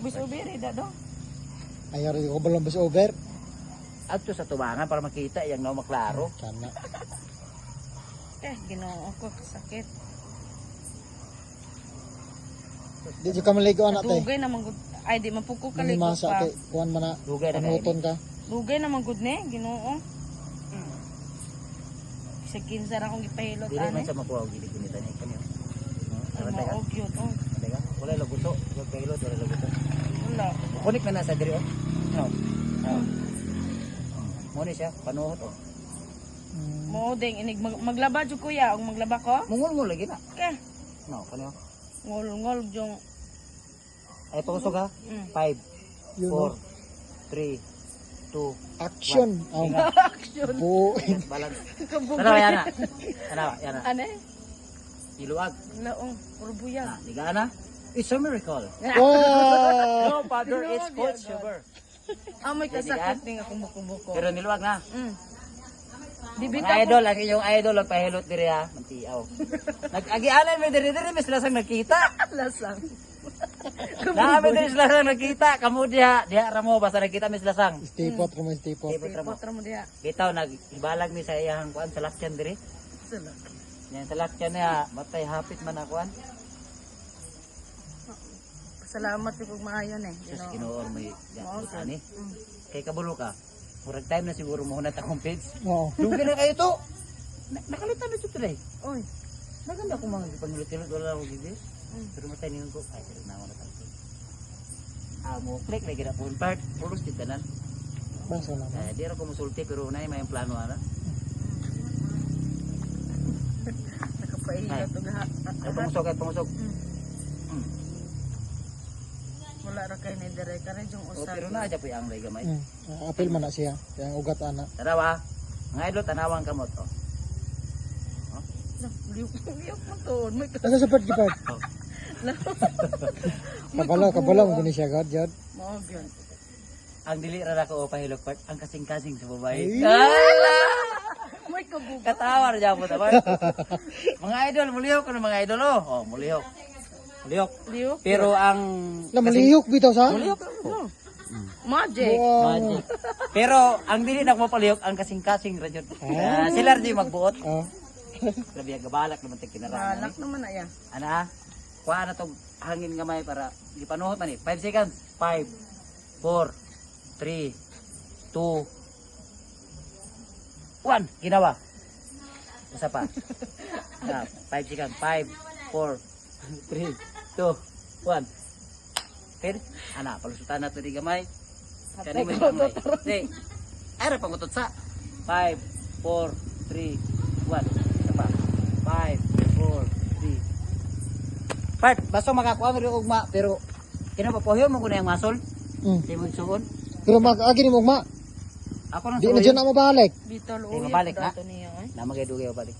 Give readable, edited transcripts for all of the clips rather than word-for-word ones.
Bis over ida do. Ayaw rin ko balong bus over. Adto sa tubangan para makita yang no maklaro. Kana. Ginoo ko sakit. Di ka maligo anak te. Dugay naman gud. Ay di man pugko Dili kaligog masa pa. kay kuan man na. Dugay na Panuton ka. Dugay naman gud ne, Ginoo. Sa kinsa ra kong gipahilot Dili man ani. sa makuha og gilig kunita ni kanyo. Aron Mao ka. og yun. Teka, wala laguto. Wala pahilot, wala laguto. Wala. Kunik na nasa diri oh. No. No. Mo ni siya panuhot oh. Mo ding inig maglaba jud kuya, og maglaba ko. Mungol lagi na. Ke. No, kanyo. Ngol jung. Ay pangusog ha. 5 Yun. 4 3 2 Action. Oh. Action. Po. balance. Kabugay. Ano yan na? Ano yan na? Ane? Iluwag. Laong urbuyag. Ah, ligaan na. It's a miracle. Wow. No, father, it's called sugar. Amoy kasakit ning akong buko-buko. Pero niluwag na. Di Mga bitaw ko. idol, ang inyong idol, nagpahilot diri ha. Mantiaw. Nag-agianan mo diri, mas lasang nakita. Lasang. Dami diri lasang nakita. Kamu diha ramo, basta nakita mis lasang. Stipot mo stipot. Potra mo diha. Bitaw, nag-ibalag mi sa iyang kuan sa lakyan diri. Sala. Yan sa lakyan niya, matay hapit man na kuan. Salamat kay maayon eh. Sus, Ginoo. ginoor may Mao yan ani. Mm. Kay kabulo ka. Murag time na siguro mo hunat akong page. Oo. Dugi na kayo to. Nakalitan na siya today. Oy. Maganda akong mga panglutilot wala akong gigi. Pero matay niyo ko. Ay, pero naman na tayo. Mo click lagi na po part. Pulos din tanan. Basta naman. Di ako musulti pero unay may plano ana. Nakapailot og ha. Ay pamusok ay pamusok. Wala ra kay ni dire kare jung O usab. pero na aja po ang lay gamay. Apil man na siya. Yang ugat ana. Tarawa. Mga idol tanawang kamot oh. Liuk mo to. May Asa sa part gipart? Kabalo mo gani siya god jud. Mao gyud. Ang dili ra ko pahilok part ang kasing-kasing sa babae. May kabug. Katawar dyan po taman. Mga idol, mulihok ko ng mga idol oh. Oh, mulihok. Mulihok. Liuk. Pero ang Na malihok bitaw sa? mulihok. Magic. Wow. Magic. Pero ang dili na ko mapalihok ang kasing-kasing radyo. Sila rin magbuot. Oh. Grabe gabalak naman tig kinarana. Balak naman na ya. Ana, kuha na tong hangin gamay para gipanuhot man ni. 5 seconds. 5 4 3 2 1. Ginawa. Isa pa. 5 seconds. 5 4 3 2 1. Okay? Ana, palusutan na to di gamay. Kani mo gamay. Di. Ara pangutot sa. 5 4 3 1. Isa pa. 5 4 3. Part, baso makakuha mo rin ugma, pero kinapapohyo mo ko na yung masol. Di mo suon. Pero mag-agi ni mo ma. Ako nang Di na dyan na mabalik. Bitol Ay, uy. mabalik na. Dato niya eh. Namagay dugay balik.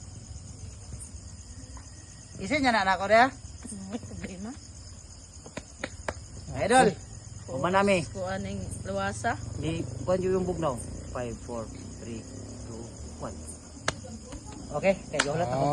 Isin niya na anak ko na. May problema. Idol. Umanami. Kuan ning luwasa. Di kuan yung bugnaw. 5 4 3 2 1. Okay, kaya go lang ako.